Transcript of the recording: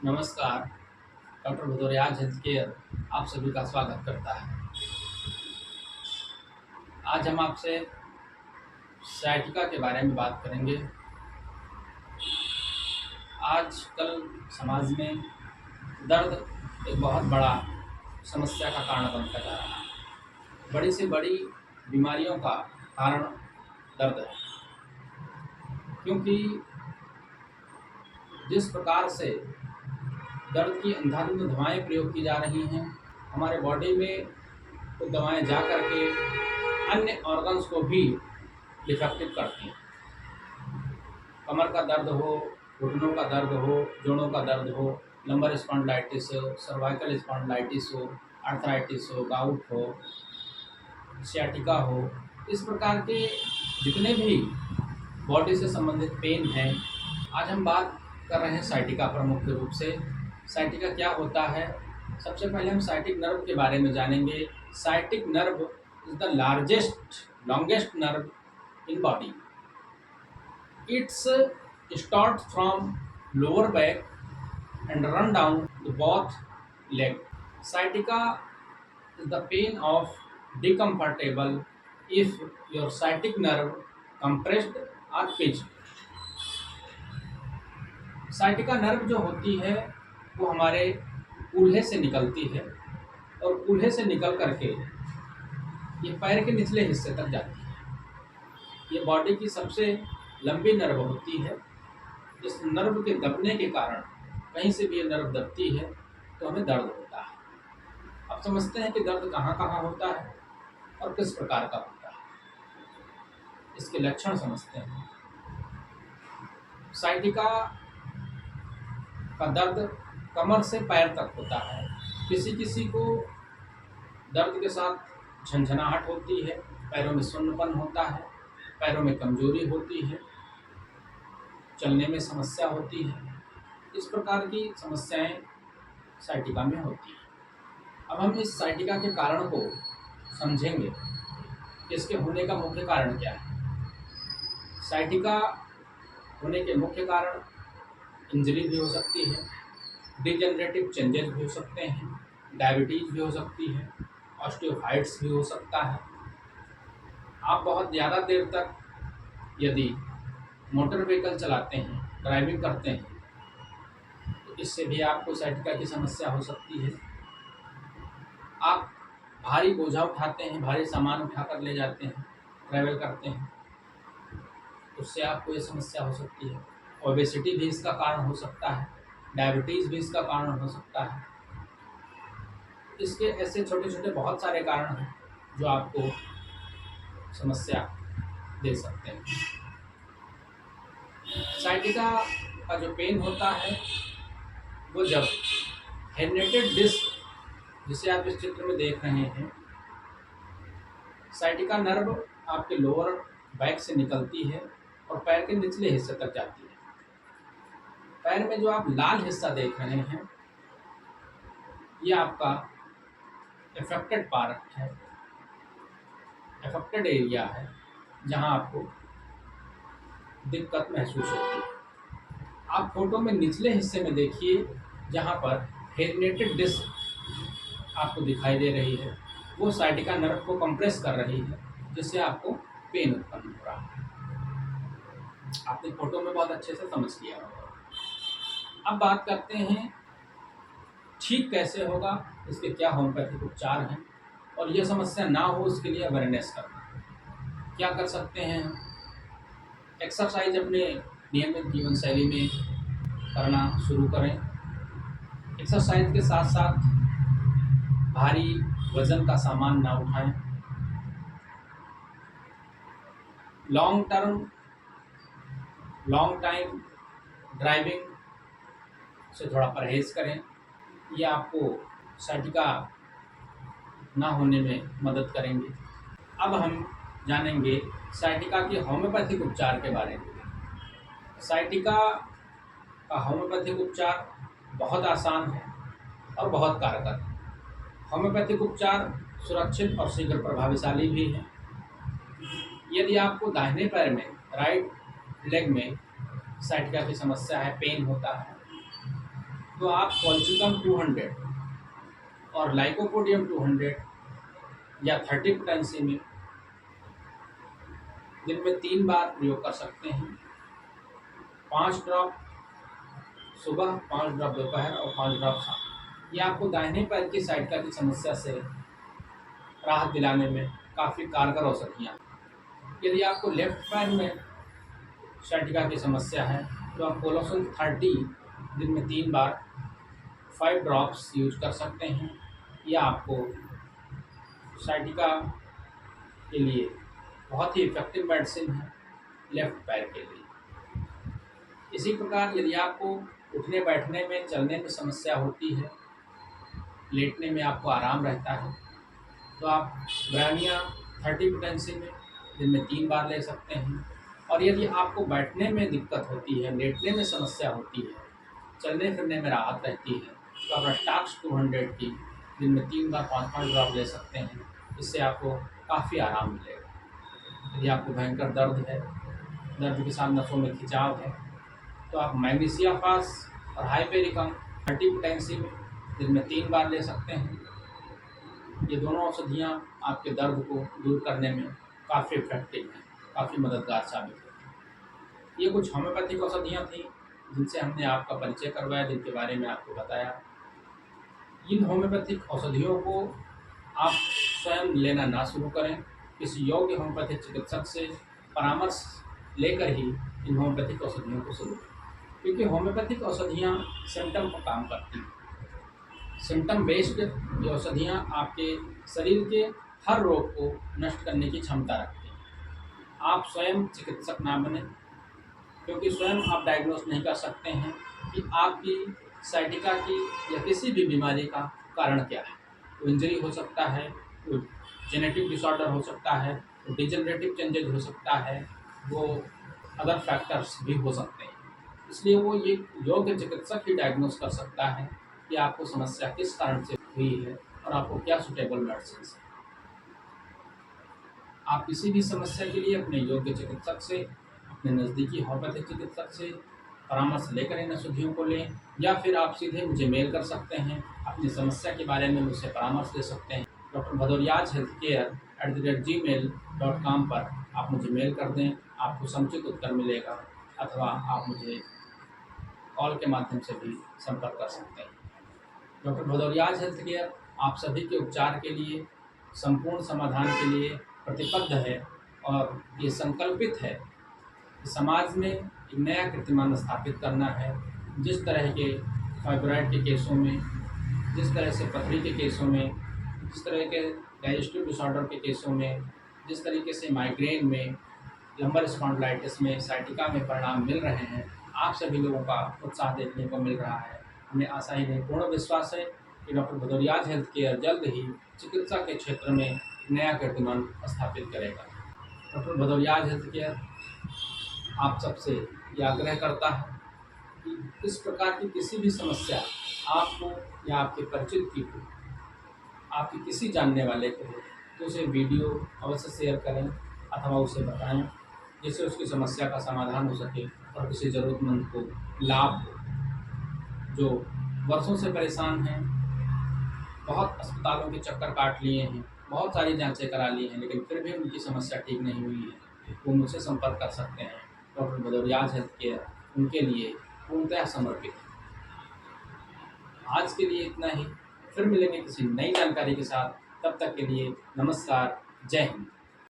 नमस्कार। Doctor भदौरियाज health care आप सभी का स्वागत करता है। आज हम आपसे सciatica के बारे में बात करेंगे। आजकल समाज में दर्द एक बहुत बड़ा समस्या का कारण बनता जा रहा है। बड़ी से बड़ी बीमारियों का कारण दर्द है, क्योंकि जिस प्रकार से दर्द की अंधाधुंध दवाएं प्रयोग की जा रही हैं, हमारे बॉडी में वो दवाएं जा कर के अन्य ऑर्गन्स को भी इफेक्टिव करती हैं। कमर का दर्द हो, घुटनों का दर्द हो, जोड़ों का दर्द हो, लंबर स्पॉन्डिलाइटिस हो, सर्वाइकल स्पॉन्डिलाइटिस हो, आर्थराइटिस हो, गाउट हो, सियाटिका हो, इस प्रकार के जितने भी बॉडी से संबंधित पेन हैं। आज हम बात कर रहे हैं साइटिका पर मुख्य रूप से। साइटिका क्या होता है? सबसे पहले हम साइटिक नर्व के बारे में जानेंगे। Sciatic nerve is the longest nerve in body. It's start from lower back and run down the both leg. Sciatica is the pain of discomfortable if your sciatic nerve compressed or pinched. Sciatica nerve जो होती है वो हमारे कूल्हे से निकलती है और कूल्हे से निकल करके ये पैर के निचले हिस्से तक जाती है। ये बॉडी की सबसे लंबी नर्व होती है। इस नर्व के दबने के कारण कहीं से भी ये नर्व दबती है तो हमें दर्द होता है। अब समझते हैं कि दर्द कहाँ कहाँ होता है और किस प्रकार का होता है। इसके लक्षण समझते हैं। साइटिका का दर्द कमर से पैर तक होता है। किसी किसी को दर्द के साथ झंझनाहट होती है, पैरों में सुन्नपन होता है, पैरों में कमजोरी होती है, चलने में समस्या होती है। इस प्रकार की समस्याएं साइटिका में होती हैं। अब हम इस साइटिका के कारण को समझेंगे कि इसके होने का मुख्य कारण क्या है। साइटिका होने के मुख्य कारण इंजरी भी हो सकती है, डिजेनरेटिव चेंजेस भी हो सकते हैं, डायबिटीज भी हो सकती है, ऑस्टियोफाइट्स भी हो सकता है। आप बहुत ज़्यादा देर तक यदि मोटर व्हीकल चलाते हैं, ड्राइविंग करते हैं, तो इससे भी आपको साइटिका की समस्या हो सकती है। आप भारी बोझा उठाते हैं, भारी सामान उठाकर ले जाते हैं, ट्रैवल करते हैं, उससे आपको ये समस्या हो सकती है। ओबेसिटी भी इसका कारण हो सकता है, डायबिटीज़ भी इसका कारण हो सकता है। इसके ऐसे छोटे छोटे बहुत सारे कारण हैं जो आपको समस्या दे सकते हैं। साइटिका का जो पेन होता है वो जब हेर्निएटेड डिस्क, जिसे आप इस चित्र में देख रहे हैं, साइटिका नर्व आपके लोअर बैक से निकलती है और पैर के निचले हिस्से तक जाती है। पैर में जो आप लाल हिस्सा देख रहे हैं ये आपका एफेक्टेड पार्ट है, एफेक्टेड एरिया है, जहां आपको दिक्कत महसूस होती है। आप फोटो में निचले हिस्से में देखिए, जहां पर हेर्निएटेड डिस्क आपको दिखाई दे रही है, वो साइटिका नर्व को कंप्रेस कर रही है, जिससे आपको पेन उत्पन्न हो रहा है। आपने फोटो में बहुत अच्छे से समझ लिया होगा। अब बात करते हैं ठीक कैसे होगा, इसके क्या होम्योपैथिक उपचार हैं, और यह समस्या ना हो इसके लिए अवेयरनेस करना। क्या कर सकते हैं हम? एक्सरसाइज अपने नियमित जीवन शैली में करना शुरू करें। एक्सरसाइज के साथ साथ भारी वजन का सामान ना उठाएं। लॉन्ग टाइम ड्राइविंग से थोड़ा परहेज करें। ये आपको साइटिका ना होने में मदद करेंगे। अब हम जानेंगे साइटिका के होम्योपैथिक उपचार के बारे में। साइटिका का होम्योपैथिक उपचार बहुत आसान है और बहुत कारगर है। होम्योपैथिक उपचार सुरक्षित और शीघ्र प्रभावशाली भी है। यदि आपको दाहिने पैर में, राइट लेग में साइटिका की समस्या है, पेन होता है, तो आप कॉल्चिकम 200 और लाइकोपोडियम 200 या 30 पोटेंसी में दिन में 3 बार प्रयोग कर सकते हैं। 5 ड्रॉप सुबह, 5 ड्रॉप दोपहर और 5 ड्रॉप शाम। ये आपको दाहिने पैर की साइटिका की समस्या से राहत दिलाने में काफ़ी कारगर औषधियाँ। यदि आपको लेफ्ट पैर में साइटिका की समस्या है तो आप कोलोसन 30 दिन में 3 बार 5 ड्रॉप्स यूज कर सकते हैं। यह आपको साइटिका के लिए बहुत ही इफेक्टिव मेडिसिन है लेफ्ट पैर के लिए। इसी प्रकार यदि आपको उठने बैठने में, चलने में समस्या होती है, लेटने में आपको आराम रहता है, तो आप ब्रानिया 30 पोटेंसी में दिन में 3 बार ले सकते हैं। और यदि आपको बैठने में दिक्कत होती है, लेटने में समस्या होती है, चलने फिरने में राहत रहती है, तो आप रस्टाक्स 200 की दिन में 3 बार 5-5 ड्रॉप ले सकते हैं। इससे आपको काफ़ी आराम मिलेगा। यदि आपको भयंकर दर्द है, दर्द के साथ नसों में खिंचाव है, तो आप मैग्नीशिया फास और हाइपेरिकम 30 पोटेंसी में दिन में 3 बार ले सकते हैं। ये दोनों औषधियाँ आपके दर्द को दूर करने में काफ़ी इफेक्टिव हैं, काफ़ी मददगार साबित होती हैं। ये कुछ होम्योपैथिक औषधियाँ थीं जिनसे हमने आपका परिचय करवाया, जिनके बारे में आपको बताया। इन होम्योपैथिक औषधियों को आप स्वयं लेना ना शुरू करें। किसी योग्य होम्योपैथिक चिकित्सक से परामर्श लेकर ही इन होम्योपैथिक औषधियों को शुरू करें, क्योंकि होम्योपैथिक औषधियाँ सिम्टम पर काम करती हैं। सिम्टम बेस्ड ये औषधियाँ आपके शरीर के हर रोग को नष्ट करने की क्षमता रखती हैं। आप स्वयं चिकित्सक ना बने, क्योंकि स्वयं आप डायग्नोस नहीं कर सकते हैं कि आपकी साइटिका की या किसी भी बीमारी का कारण क्या है। वो इंजरी हो सकता है, वो जेनेटिक डिसऑर्डर हो सकता है, वो डिजेनरेटिव चेंजेज हो सकता है, वो अदर फैक्टर्स भी हो सकते हैं। इसलिए वो ये योग्य चिकित्सक ही डायग्नोस कर सकता है कि आपको समस्या किस कारण से हुई है और आपको क्या सुटेबल मेडिसिन है। आप किसी भी समस्या के लिए अपने योग्य चिकित्सक से, अपने नज़दीकी होम्योपैथिक चिकित्सक से परामर्श लेकर इन औषधियों को लें, या फिर आप सीधे मुझे मेल कर सकते हैं। अपनी समस्या के बारे में मुझसे परामर्श ले सकते हैं। drभदौरियाजहेल्थकेयर@gmail.com पर आप मुझे मेल कर दें, आपको समुचित उत्तर मिलेगा, अथवा आप मुझे कॉल के माध्यम से भी संपर्क कर सकते हैं। डॉक्टर भदौरियाज हेल्थ केयर आप सभी के उपचार के लिए, संपूर्ण समाधान के लिए प्रतिबद्ध है और ये संकल्पित है कि समाज में एक नया कीर्तिमान स्थापित करना है। जिस तरह के फाइब्रॉइड के केसों में, जिस तरह से पथरी के केसों में, जिस तरह के डाइजेस्टिव डिसऑर्डर के केसों में, जिस तरीके से माइग्रेन में, लंबर स्पॉन्डिलाइटिस में, साइटिका में परिणाम मिल रहे हैं, आप सभी लोगों का उत्साह देखने को मिल रहा है। हमें आशा ही नहीं, पूर्ण विश्वास है कि डॉक्टर भदौरियाज हेल्थ केयर जल्द ही चिकित्सा के क्षेत्र में नया कीर्तिमान स्थापित करेगा। डॉक्टर भदौरियाज हेल्थ केयर आप सबसे ये आग्रह करता है कि इस प्रकार की किसी भी समस्या आपको या आपके परिचित की हो, आपके किसी जानने वाले को हो, तो उसे वीडियो अवश्य शेयर करें अथवा उसे बताएं, जिससे उसकी समस्या का समाधान हो सके और किसी ज़रूरतमंद को लाभ हो। जो वर्षों से परेशान हैं, बहुत अस्पतालों के चक्कर काट लिए हैं, बहुत सारी जांचें करा ली हैं, लेकिन फिर भी उनकी समस्या ठीक नहीं हुई है, वो मुझसे संपर्क कर सकते हैं। डॉक्टर भदौरियाज हेल्थ केयर उनके लिए पूर्णतः समर्पित है। आज के लिए इतना ही, फिर मिलेंगे किसी नई जानकारी के साथ। तब तक के लिए नमस्कार, जय हिंद।